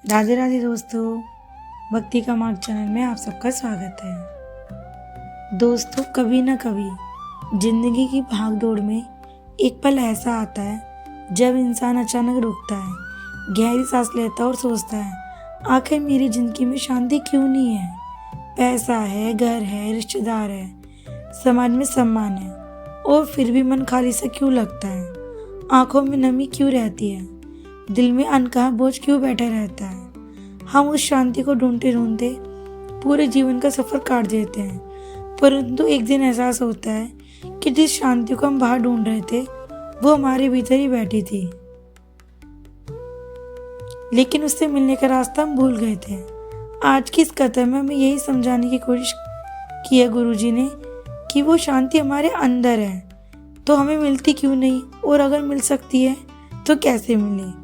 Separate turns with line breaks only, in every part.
राधे राधे दोस्तों, भक्ति का मार्ग चैनल में आप सबका स्वागत है। दोस्तों, कभी ना कभी जिंदगी की भागदौड़ में एक पल ऐसा आता है जब इंसान अचानक रुकता है, गहरी सांस लेता है और सोचता है, आखिर मेरी जिंदगी में शांति क्यों नहीं है। पैसा है, घर है, रिश्तेदार है, समाज में सम्मान है, और फिर भी मन खाली सा क्यों लगता है। आंखों में नमी क्यों रहती है, दिल में अनकहा बोझ क्यों बैठा रहता है। हम उस शांति को ढूंढते ढूंढते पूरे जीवन का सफर काट देते हैं, परंतु एक दिन एहसास होता है कि जिस शांति को हम बाहर ढूंढ रहे थे वो हमारे भीतर ही बैठी थी, लेकिन उससे मिलने का रास्ता हम भूल गए थे। आज की इस कथा में हमें यही समझाने की कोशिश की है गुरुजी ने कि वो शांति हमारे अंदर है तो हमें मिलती क्यों नहीं, और अगर मिल सकती है तो कैसे मिले।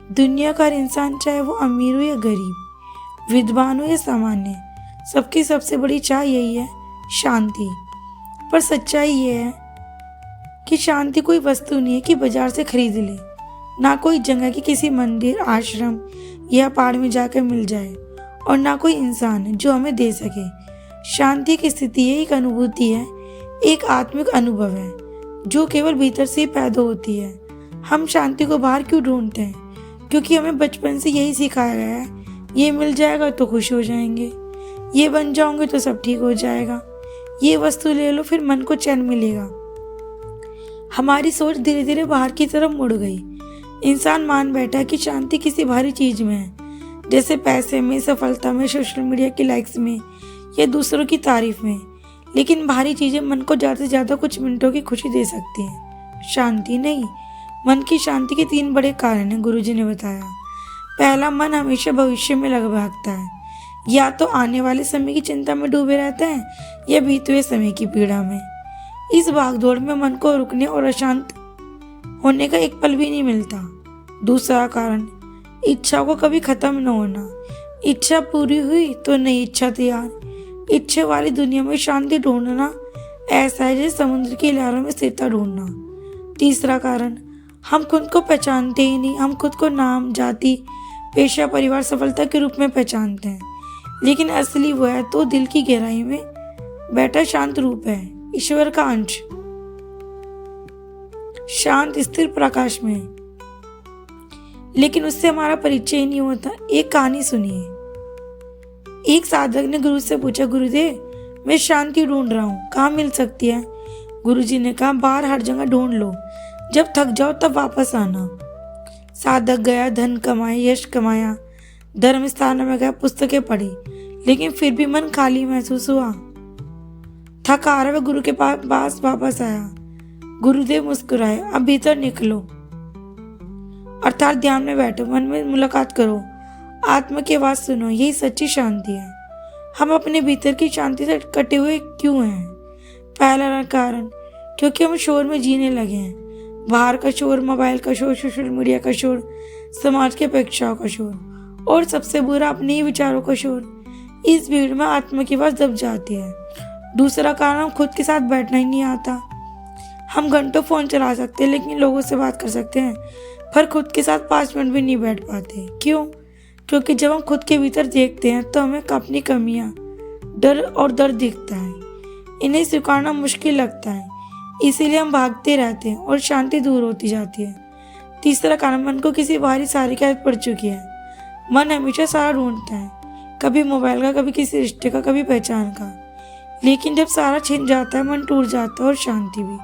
दुनिया का हर इंसान, चाहे वो अमीर हो या गरीब, विद्वान हो या सामान्य, सबकी सबसे बड़ी चाह यही है, शांति। पर सच्चाई ये है कि शांति कोई वस्तु नहीं है कि बाजार से खरीद ले, ना कोई जगह की किसी मंदिर, आश्रम या पहाड़ में जाकर मिल जाए, और ना कोई इंसान जो हमें दे सके। शांति की स्थिति है, एक अनुभूति है, एक आत्मिक अनुभव है जो केवल भीतर से ही पैदा होती है। हम शांति को बाहर क्यों ढूंढते हैं? क्योंकि हमें बचपन से यही सिखाया गया है, ये मिल जाएगा तो खुश हो जाएंगे, ये बन जाओगे तो सब ठीक हो जाएगा, ये वस्तु ले लो फिर मन को चैन मिलेगा। हमारी सोच धीरे धीरे बाहर की तरफ मुड़ गई। इंसान मान बैठा कि शांति किसी भारी चीज में है, जैसे पैसे में, सफलता में, सोशल मीडिया की लाइक्स में या दूसरों की तारीफ में। लेकिन भारी चीजें मन को ज्यादा से ज्यादा कुछ मिनटों की खुशी दे सकती हैं, शांति नहीं। मन की शांति के 3 बड़े कारण हैं, गुरुजी ने बताया। पहला, मन हमेशा भविष्य में लग भागता है, या तो आने वाले समय की चिंता में डूबे रहता है या बीते हुए समय की पीड़ा में। इस भागदौड़ में मन को रुकने और अशांत होने का एक पल भी नहीं मिलता। दूसरा कारण, इच्छा को कभी खत्म न होना। इच्छा पूरी हुई तो नई इच्छा तैयार। इच्छा वाली दुनिया में शांति ढूंढना ऐसा है जैसे समुद्र की लहरों में स्थिरता ढूंढना। तीसरा कारण, हम खुद को पहचानते ही नहीं। हम खुद को नाम, जाति, पेशा, परिवार, सफलता के रूप में पहचानते हैं, लेकिन असली वो है तो दिल की गहराई में बैठा शांत रूप है, ईश्वर का अंश, शांत स्थिर प्रकाश में। लेकिन उससे हमारा परिचय ही नहीं होता। एक कहानी सुनिए। एक साधक ने गुरु से पूछा, गुरुदेव मैं शांति ढूंढ रहा हूँ, कहाँ मिल सकती है? गुरुजी ने कहा, बाहर हर जगह ढूंढ लो, जब थक जाओ तब वापस आना। साधक गया, धन कमाया, यश कमाया, धर्म स्थानों में गया, पुस्तकें पढ़ी, लेकिन फिर भी मन खाली महसूस हुआ। थक आ रहा, गुरु के पास वापस आया। गुरुदेव मुस्कुराए, अब भीतर निकलो, अर्थात ध्यान में बैठो, मन में मुलाकात करो, आत्मा की आवाज सुनो। यही सच्ची शांति है। हम अपने भीतर की शांति से कटे हुए क्यों हैं? पहला कारण, क्योंकि हम शोर में जीने लगे हैं। बाहर का शोर, मोबाइल का शोर, सोशल मीडिया का शोर, समाज की अपेक्षाओं का शोर, और सबसे बुरा अपने ही विचारों का शोर। इस भीड़ में आत्मा की आवाज दब जाती है। दूसरा कारण, हम खुद के साथ बैठना ही नहीं आता। हम घंटों फोन चला सकते हैं, लेकिन लोगों से बात कर सकते हैं, पर खुद के साथ 5 मिनट भी नहीं बैठ पाते। क्यों? क्योंकि जब हम खुद के भीतर देखते हैं तो हमें अपनी कमियां, डर और दर्द दिखता है। इन्हें स्वीकारना मुश्किल लगता है, इसीलिए हम भागते रहते हैं और शांति दूर होती जाती है। तीसरा कारण, मन को किसी बाहरी सहारे की आदत पड़ चुकी है। मन हमेशा सहारा ढूंढता है, कभी मोबाइल का, कभी किसी रिश्ते का, कभी पहचान का। लेकिन जब सहारा छिन जाता है, मन टूट जाता है, और शांति भी।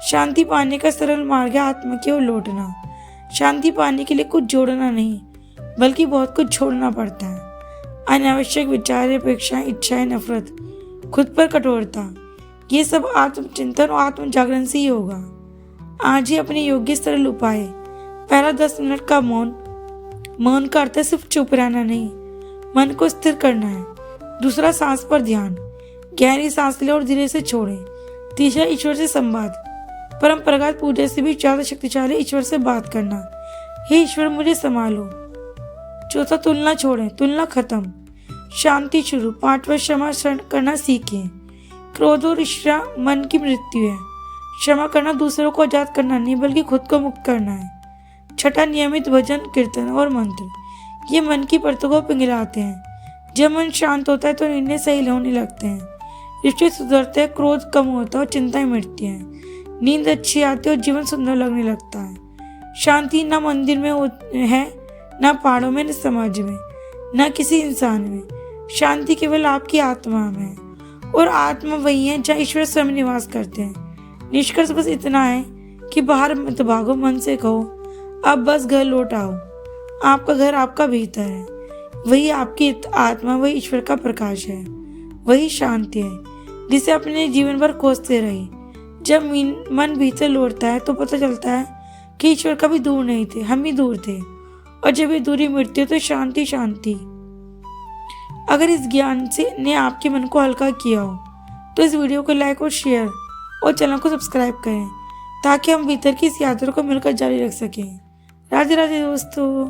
शांति पाने का सरल मार्ग है आत्मा की ओर लौटना। शांति पाने के लिए कुछ जोड़ना नहीं, बल्कि बहुत कुछ छोड़ना पड़ता है। अनावश्यक विचार, अपेक्षाएं, इच्छाएं, नफरत, खुद पर कठोरता, ये सब आत्मचिंतन और आत्म जागरण से ही होगा। आज ही अपने योग्य सरल उपाय। पहला, 10 मिनट का मौन। मौन का अर्थ है सिर्फ चुप रहना नहीं, मन को स्थिर करना है। दूसरा, सांस पर ध्यान, गहरी सांस ले और धीरे से छोड़ें। तीसरा, ईश्वर से संवाद, परंपरागत पूजा से भी ज्यादा शक्तिशाली ईश्वर से बात करना, हे ईश्वर मुझे संभालो। चौथा, तुलना छोड़ें, तुलना खत्म, शांति शुरू। 5वां, क्षमा करना सीखें। क्रोध और ईर्ष्या मन की मृत्यु है। क्षमा करना दूसरों को आजाद करना नहीं, बल्कि खुद को मुक्त करना है। 6, नियमित भजन, कीर्तन और मंत्र, ये मन की परतों को पिघलाते हैं। जब मन शांत होता है तो निर्णय सही होने लगते हैं, रिश्ते सुधरते हैं, क्रोध कम होता है और चिंताएं मिटती हैं, नींद अच्छी आती है और जीवन सुंदर लगने लगता है। शांति ना मंदिर में है, ना पहाड़ों में, न समाज में, ना किसी इंसान में। शांति केवल आपकी आत्मा में है, और आत्मा वही है जहाँ ईश्वर स्वयं निवास करते हैं। निष्कर्ष बस इतना है कि बाहर मत भागो, मन से कहो अब बस घर लौट आओ। आपका घर आपका भीतर है, वही आपकी आत्मा, वही ईश्वर का प्रकाश है, वही शांति है जिसे अपने जीवन भर खोजते रहे। जब मन भीतर लौटता है तो पता चलता है कि ईश्वर कभी दूर नहीं थे, हम ही दूर थे, और जब ये दूरी मिटती है तो शांति शांति। अगर इस ज्ञान से ने आपके मन को हल्का किया हो तो इस वीडियो को लाइक और शेयर और चैनल को सब्सक्राइब करें, ताकि हम भीतर की इस यात्रा को मिलकर जारी रख सकें। राधे राधे दोस्तों।